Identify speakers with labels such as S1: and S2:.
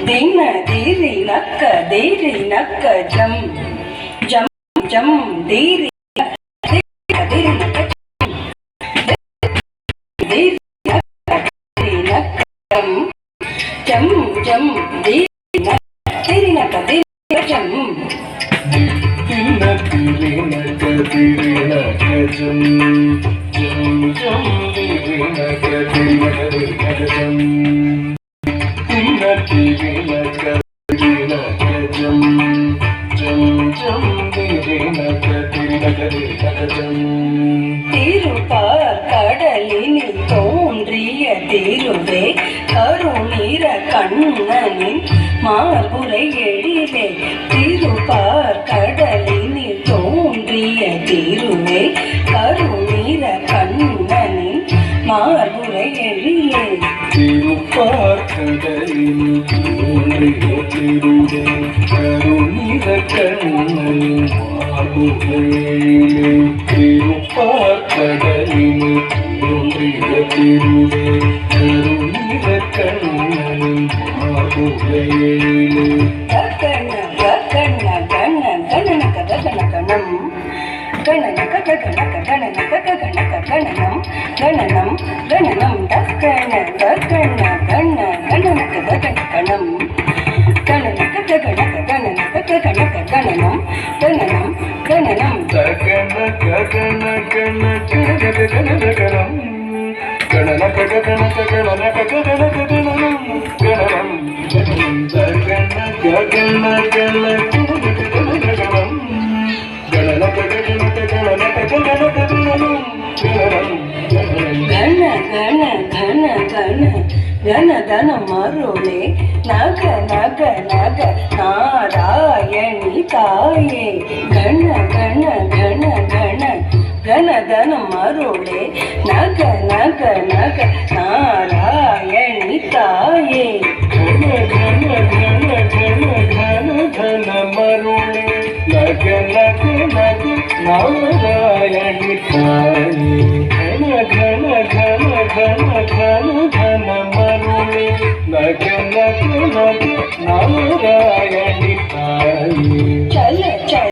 S1: ದಿನ ದೇರಿ ನಕ್ಕ ಜಂ ಜಂ ಜಂ ದೇರಿ ಜಂ ಜಂ ದೇರಿ ನಕ್ಕ ಜಂ திருப்பார் கடலினில் தோன்றிய திருவே கருநீர கண்ணனின் மார்புரை எழிலே திருப்பார் கடலினில் தோன்றிய திருவே கருநீர கண்ணனின் மார்புரை எழிலே
S2: திருப்பார் கடலினில் தோன்றிய திருவே கருநீர கண்ணனின் திருப்பார் கடலினில் தோன்றிய திருவே கருநீர கண்ணனின் மார்புகையிலே
S1: கண கண கண கணனக கணனம் கணனக கணக கணனக கணக கணனம் கணனம் கணனம் டக்கண கண கண கணனக கணனம் கணனக கணக கணனக கணக கணனம் கணனம் கணனம்
S2: கண கண கண கணக கணக கணம் கணனக கணக கணனக கணக கணனம் கணனம்
S1: ಗಣಧನ ಮರುಳೆ ನಗ ನಗ ನಗ ನಾರಾಯಣಿ ತಾಯೇ ಗಣ ಗಣ ಗಣ ಗಣ ಗಣಧನ ಮರುಳೆ ನಗ ನಗ ನಗ ನಾರಾಯಣಿ ತಾಯೇ
S2: ಘನ ಘನ ಘನ ಘನ ಘನ ಘನ ಮರುಳೆ ನಗ ನಗ ನಗ ನಾರಾಯಣಿ ತಾಯಿ ಘನ ಘನ ಘನ ಘನ ಘನ ಘನ ಮರುಳೆ ನಗ ನಗ ನಗ ನಾರಾಯಣಿ ತಾಯಿ
S1: ಚಲ ಚಲ